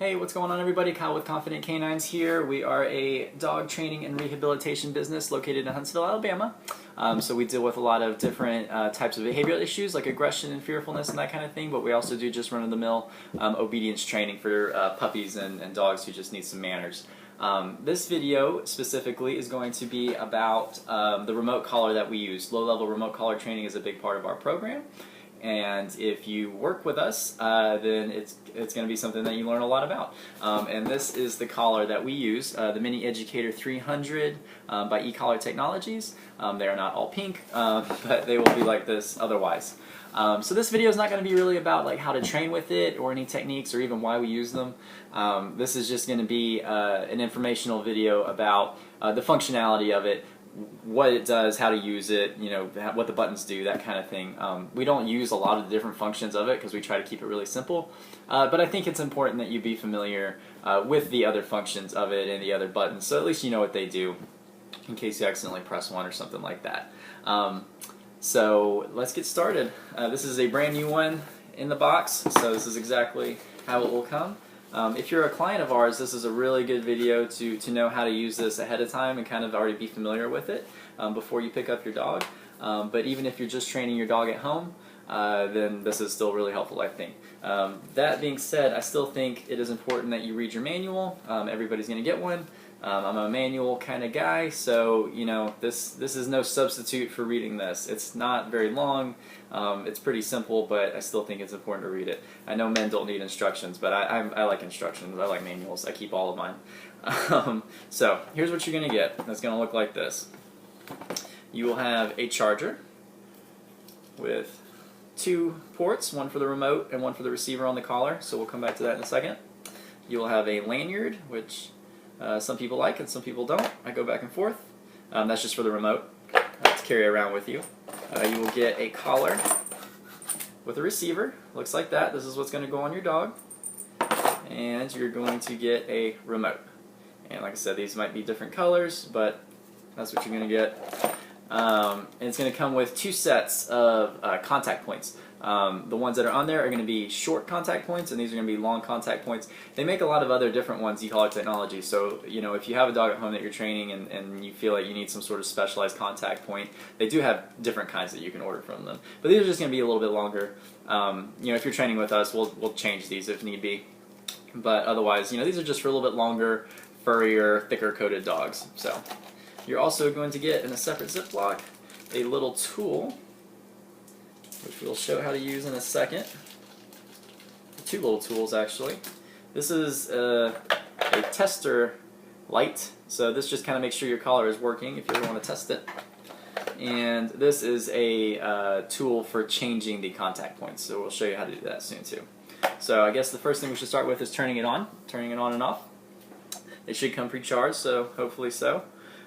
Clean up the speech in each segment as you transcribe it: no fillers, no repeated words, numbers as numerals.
Hey, what's going on everybody? Kyle with Confident Canines here. We are a dog training and rehabilitation business located in Huntsville, Alabama. So we deal with a lot of different types of behavioral issues like aggression and fearfulness and that kind of thing, but we also do just run-of-the-mill obedience training for puppies and dogs who just need some manners. This video specifically is going to be about the remote collar that we use. Low-level remote collar training is a big part of our program. And if you work with us, then it's going to be something that you learn a lot about. And this is the collar that we use, the Mini Educator 300 by eCollar Technologies. They are not all pink, but they will be like this otherwise. So this video is not going to be really about like how to train with it or any techniques or even why we use them. This is just going to be an informational video about the functionality of it, what it does, how to use it, you know, what the buttons do, that kind of thing. We don't use a lot of the different functions of it because we try to keep it really simple, but I think it's important that you be familiar with the other functions of it and the other buttons, so at least you know what they do in case you accidentally press one or something like that. So let's get started. This is a brand new one in the box, so this is exactly how it will come. If you're a client of ours, this is a really good video to know how to use this ahead of time and kind of already be familiar with it before you pick up your dog. But even if you're just training your dog at home, then this is still really helpful, I think. That being said, I still think it is important that you read your manual. Everybody's going to get one. I'm a manual kind of guy, so you know this is no substitute for reading this. It's not very long. It's pretty simple, but I still think it's important to read it. I know men don't need instructions, but I like instructions. I like manuals. I keep all of mine. So here's what you're going to get. It's going to look like this. You will have a charger with two ports, one for the remote and one for the receiver on the collar, so we'll come back to that in a second. You will have a lanyard, which some people like and some people don't. I go back and forth. That's just for the remote to carry around with you. You will get a collar with a receiver. Looks like that. This is what's going to go on your dog. And you're going to get a remote. And like I said, these might be different colors, but that's what you're going to get. And it's going to come with two sets of contact points. The ones that are on there are going to be short contact points, and these are going to be long contact points. They make a lot of other different ones, eCollar Technology, so you know, if you have a dog at home that you're training and you feel like you need some sort of specialized contact point, they do have different kinds that you can order from them. But these are just going to be a little bit longer. You know, if you're training with us, we'll change these if need be. But otherwise, you know, these are just for a little bit longer, furrier, thicker coated dogs. So you're also going to get in a separate Ziploc a little tool, which we'll show how to use in a second. Two little tools, actually. This is a tester light, so this just kind of makes sure your collar is working if you ever want to test it. And this is a tool for changing the contact points, so we'll show you how to do that soon too. So I guess the first thing we should start with is turning it on and off. It should come pre-charged, so hopefully so.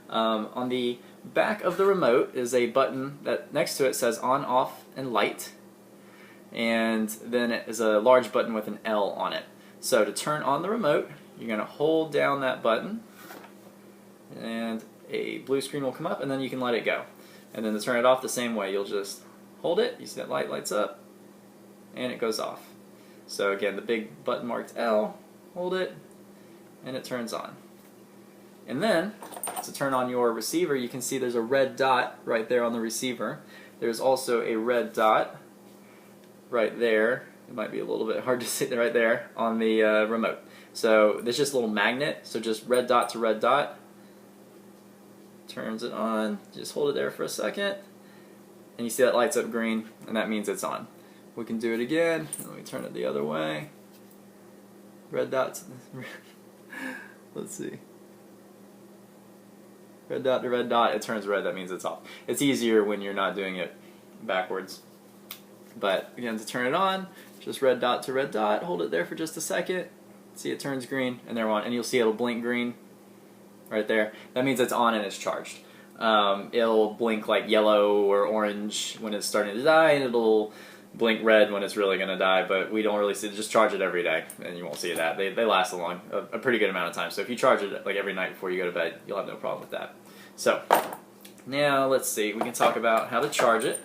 On the back of the remote is a button that next to it says on, off, and light, and then it is a large button with an L on it. So to turn on the remote, you're going to hold down that button and a blue screen will come up, and then you can let it go. And then to turn it off the same way, you'll just hold it, you see that light lights up, and it goes off. So again, the big button marked L, hold it, and it turns on. And then, to turn on your receiver, you can see there's a red dot right there on the receiver. There's also a red dot right there. It might be a little bit hard to see right there on the remote. So there's just a little magnet, so just red dot to red dot. Turns it on, just hold it there for a second, and you see that lights up green, and that means it's on. We can do it again. Let me turn it the other way. Red dots. Let's see. Red dot to red dot, it turns red, that means it's off. It's easier when you're not doing it backwards. But again, to turn it on, just red dot to red dot, hold it there for just a second, see it turns green, and they're on, and you'll see it'll blink green right there. That means it's on and it's charged. It'll blink like yellow or orange when it's starting to die, and it'll blink red when it's really going to die, but we don't really see it. Just charge it every day, and you won't see that. They last a pretty good amount of time, so if you charge it like every night before you go to bed, you'll have no problem with that. So, now let's see, we can talk about how to charge it.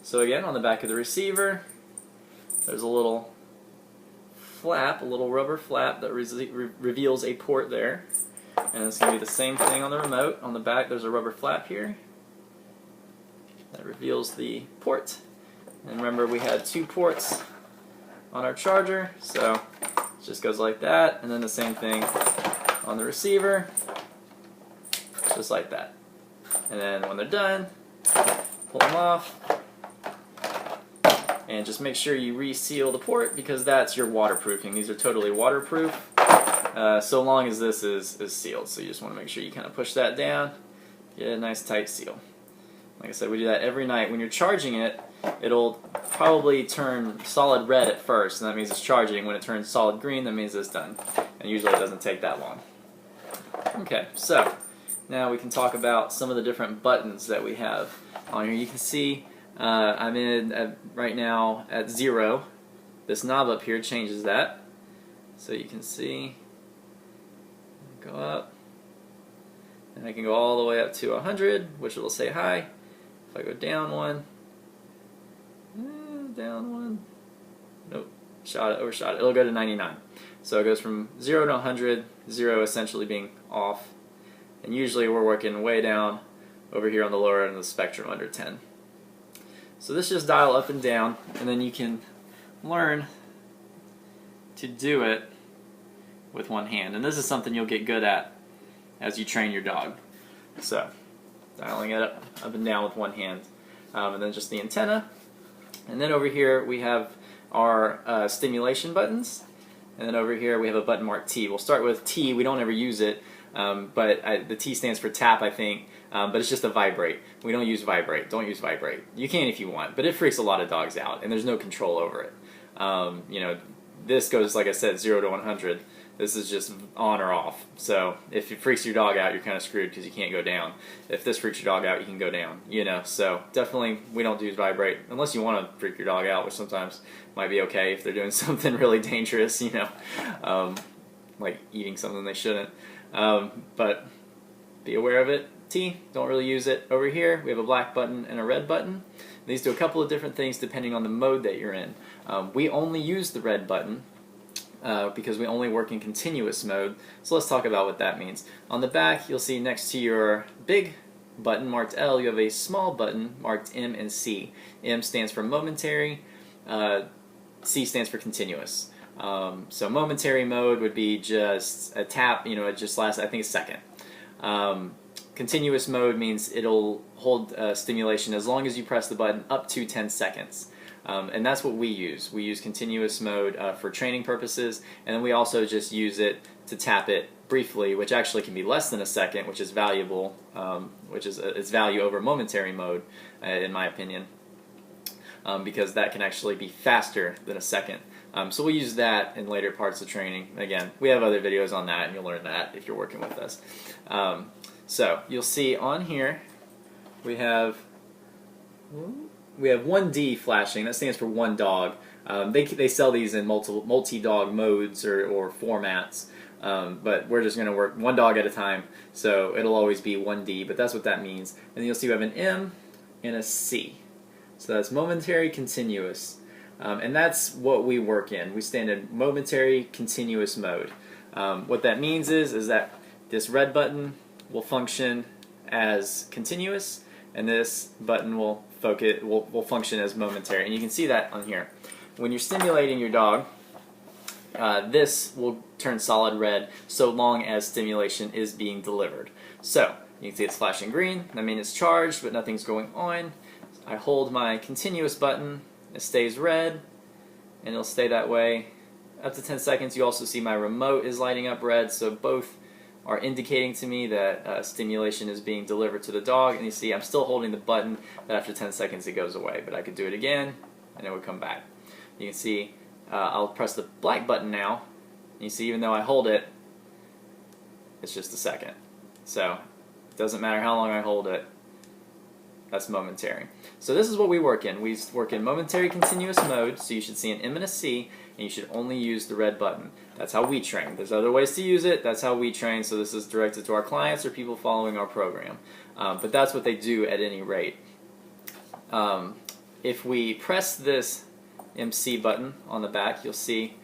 So again, on the back of the receiver, there's a little flap, a little rubber flap that reveals a port there. And it's going to be the same thing on the remote. On the back there's a rubber flap here that reveals the port. And remember, we had 2 ports on our charger, so it just goes like that, and then the same thing on the receiver, just like that. And then when they're done, pull them off, and just make sure you reseal the port, because that's your waterproofing. These are totally waterproof, so long as this is sealed. So you just want to make sure you kind of push that down, get a nice tight seal. Like I said, we do that every night. When you're charging it, it'll probably turn solid red at first, and that means it's charging. When it turns solid green, that means it's done. And usually it doesn't take that long. Okay, so now we can talk about some of the different buttons that we have on here. You can see I'm in right now at 0. This knob up here changes that. So you can see, go up, and I can go all the way up to 100, which will say hi. If I go down one, down one, nope, overshot it, it'll go to 99. So it goes from 0 to 100, 0 essentially being off, and usually we're working way down over here on the lower end of the spectrum under 10. So this just dial up and down, and then you can learn to do it with one hand. And this is something you'll get good at as you train your dog. So dialing it up and down with one hand, and then just the antenna. And then over here we have our stimulation buttons, and then over here we have a button marked T. We'll start with T. We don't ever use it, but the T stands for tap, I think, but it's just a vibrate. We don't use vibrate. Don't use vibrate. You can if you want, but it freaks a lot of dogs out, and there's no control over it. You know, this goes, like I said, 0 to 100. This is just on or off. So if it freaks your dog out, you're kind of screwed because you can't go down. If this freaks your dog out, you can go down. You know, so definitely we don't use vibrate unless you want to freak your dog out, which sometimes might be okay if they're doing something really dangerous. You know, like eating something they shouldn't. But be aware of it. T, don't really use it. Over here we have a black button and a red button. These do a couple of different things depending on the mode that you're in. We only use the red button because we only work in continuous mode. So let's talk about what that means. On the back, you'll see next to your big button marked L, you have a small button marked M and C. M stands for momentary, C stands for continuous. So momentary mode would be just a tap, you know, it just lasts, I think, a second. Continuous mode means it'll hold stimulation as long as you press the button up to 10 seconds. And that's what we use. We use continuous mode for training purposes, and then we also just use it to tap it briefly, which actually can be less than a second, which is valuable, which is its value over momentary mode, in my opinion, because that can actually be faster than a second. So we'll use that in later parts of training. Again, we have other videos on that, and you'll learn that if you're working with us. So you'll see on here we have 1D flashing. That stands for one dog. They sell these in multi-dog modes or formats, but we're just going to work one dog at a time, so it'll always be 1D, but that's what that means. And then you'll see we have an M and a C. So that's momentary continuous. And that's what we work in. We stand in momentary continuous mode. What that means is that this red button will function as continuous, and this button will function as momentary. And you can see that on here. When you're stimulating your dog, this will turn solid red so long as stimulation is being delivered. So you can see it's flashing green. That means it's charged, but nothing's going on. I hold my continuous button. It stays red, and it'll stay that way up to 10 seconds. You also see my remote is lighting up red, so both are indicating to me that stimulation is being delivered to the dog. And you see I'm still holding the button, but after 10 seconds it goes away. But I could do it again, and it would come back. You can see I'll press the black button now. And you see even though I hold it, it's just a second. So it doesn't matter how long I hold it. That's momentary. So this is what we work in. We work in momentary continuous mode, so you should see an M and a C, and you should only use the red button. That's how we train. There's other ways to use it. That's how we train, so this is directed to our clients or people following our program. But that's what they do at any rate. If we press this MC button on the back, you'll see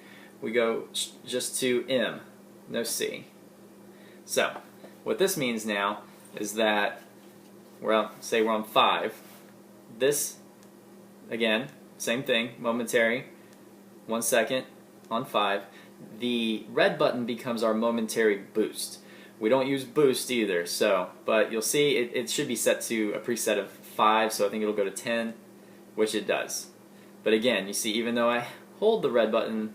we go just to M, no C. So what this means now is that say we're on 5. This, again, same thing, momentary, 1 second on 5. The red button becomes our momentary boost. We don't use boost either, but you'll see it should be set to a preset of 5, so I think it'll go to 10, which it does. But again, you see, even though I hold the red button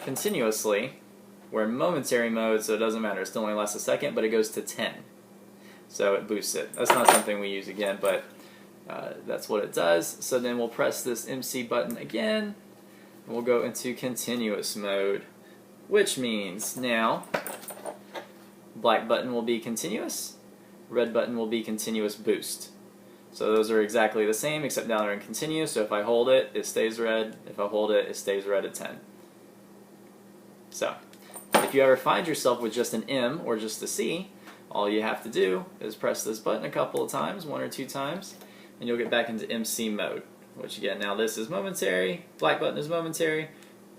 continuously, we're in momentary mode, so it doesn't matter. It still only lasts a second, but it goes to 10. So it boosts it. That's not something we use again, but that's what it does. So then we'll press this MC button again, and we'll go into continuous mode, which means now black button will be continuous, red button will be continuous boost. So those are exactly the same, except now they're in continuous. So if I hold it, it stays red. If I hold it, it stays red at 10. So if you ever find yourself with just an M or just a C, all you have to do is press this button a couple of times, 1 or 2 times, and you'll get back into MC mode, which again, now this is momentary, black button is momentary,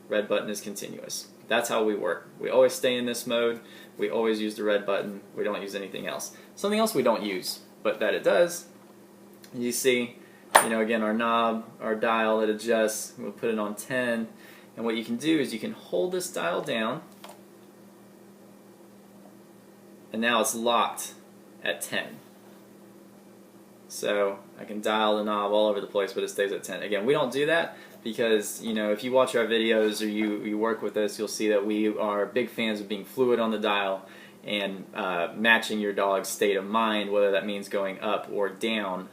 red button is continuous. That's how we work. We always stay in this mode. We always use the red button. We don't use anything else. Something else we don't use, but that it does, you see, again, our knob, our dial, it adjusts. We'll put it on 10, and what you can do is you can hold this dial down, and now it's locked at 10. So I can dial the knob all over the place, but it stays at 10. Again, we don't do that because, if you watch our videos or you work with us, you'll see that we are big fans of being fluid on the dial and matching your dog's state of mind, whether that means going up or down.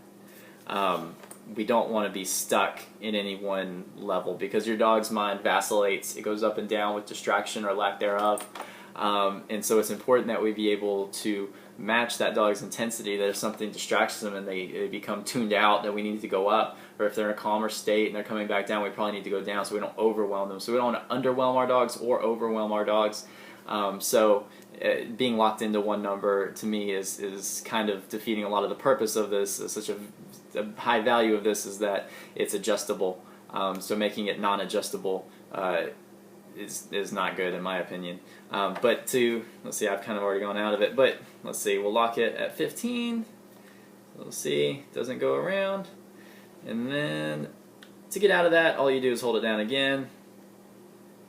We don't want to be stuck in any one level because your dog's mind vacillates. It goes up and down with distraction or lack thereof. And so it's important that we be able to match that dog's intensity, that if something distracts them and they become tuned out, that we need to go up, or if they're in a calmer state and they're coming back down, we probably need to go down so we don't overwhelm them. So we don't want to underwhelm our dogs or overwhelm our dogs. Being locked into one number to me is kind of defeating a lot of the purpose of this. Such a high value of this is that it's adjustable. So making it non-adjustable is not good in my opinion. Let's see, I've kind of already gone out of it, but let's see, we'll lock it at 15. We'll see, doesn't go around. And then to get out of that, all you do is hold it down again.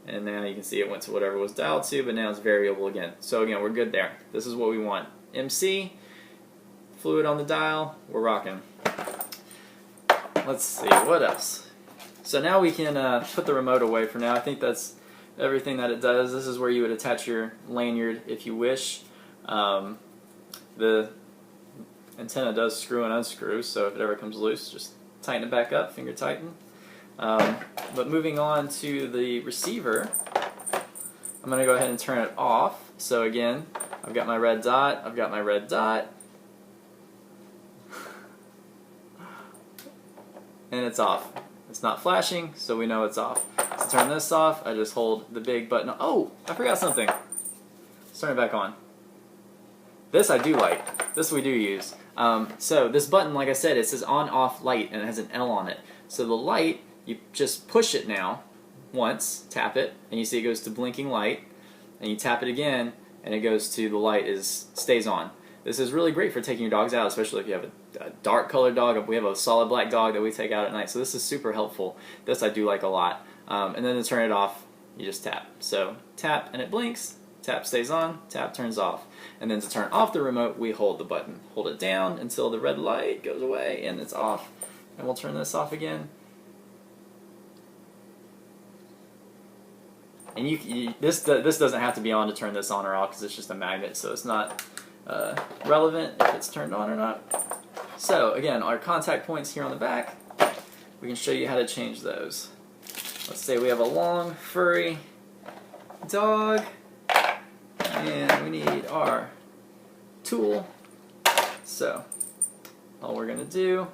And now you can see it went to whatever it was dialed to, but now it's variable again. So again, we're good there. This is what we want. MC, fluid on the dial, we're rocking. Let's see, what else? So now we can put the remote away for now. I think that's everything that it does. This is where you would attach your lanyard if you wish. The antenna does screw and unscrew, so if it ever comes loose, just tighten it back up, finger tighten. But moving on to the receiver, I'm going to go ahead and turn it off. So again, I've got my red dot, and it's off. It's not flashing, so we know it's off. To turn this off, I just hold the big button. Oh, I forgot something. Let's turn it back on. This I do like. This we do use. So this button, like I said, it says on-off light, and it has an L on it. So the light, you just push it now once, tap it, and you see it goes to blinking light, and you tap it again, and it goes to the light stays on. This is really great for taking your dogs out, especially if you have a dark colored dog. We have a solid black dog that we take out at night, so this is super helpful. This I do like a lot. And then to turn it off, you just tap. So tap and it blinks, tap stays on, tap turns off. And then to turn off the remote, we hold the button. Hold it down until the red light goes away and it's off. And we'll turn this off again. And this doesn't have to be on to turn this on or off because it's just a magnet, so it's not relevant if it's turned on or not. So again, our contact points here on the back, we can show you how to change those. Let's say we have a long, furry dog, and we need our tool. So all we're going to do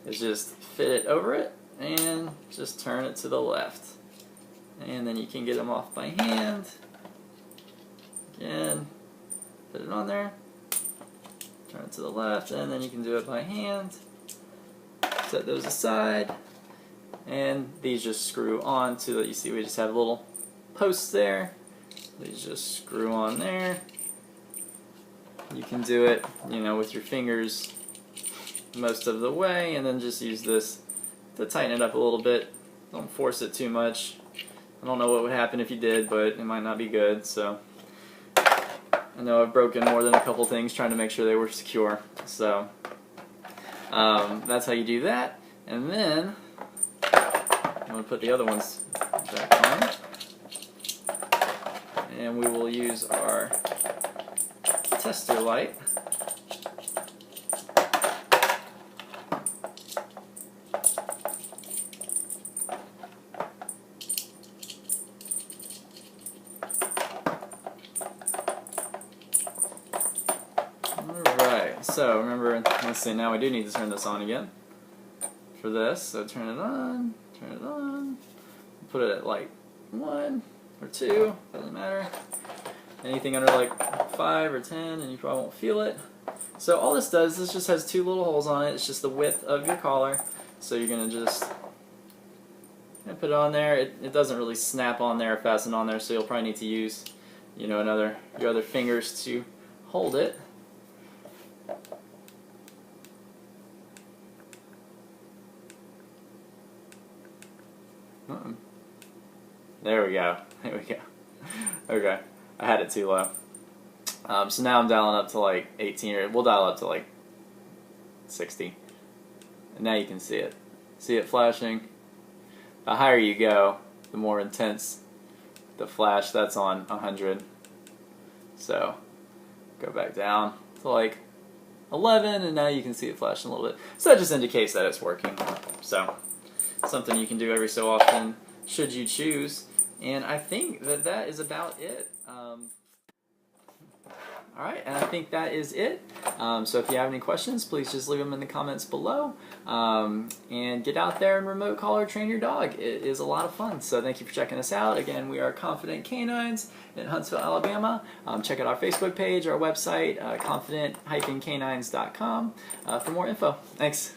is just fit it over it and just turn it to the left. And then you can get them off by hand. Again, put it on there, turn it to the left, and then you can do it by hand. Set those aside, and these just screw on so that you see we just have little posts there. These just screw on there. You can do it, you know, with your fingers most of the way, and then just use this to tighten it up a little bit. Don't force it too much. I don't know what would happen if you did, but it might not be good. So I know I've broken more than a couple things trying to make sure they were secure. So that's how you do that. And then I'm going to put the other ones back on. And we will use our tester light. Alright, so remember, let's see, now we do need to turn this on again for this. So turn it on, put it at like 1 or 2, doesn't matter. Anything under like 5 or 10 and you probably won't feel it. So all this does, this just has 2 little holes on it. It's just the width of your collar. So you're going to just put it on there. It doesn't really snap on there or fasten on there, so you'll probably need to use, you know, your other fingers to hold it. There we go. There we go. Okay. I had it too low. So now I'm dialing up to like 18, or we'll dial up to like 60. And now you can see it. See it flashing? The higher you go, the more intense the flash. That's on 100. So go back down to like 11, and now you can see it flashing a little bit. So that just indicates that it's working. So something you can do every so often should you choose. And I think that is about it. Alright, and I think that is it. So if you have any questions, please just leave them in the comments below. And get out there and remote collar train your dog. It is a lot of fun. So thank you for checking us out. Again, we are Confident Canines in Huntsville, Alabama. Check out our Facebook page, our website, confident-canines.com for more info. Thanks.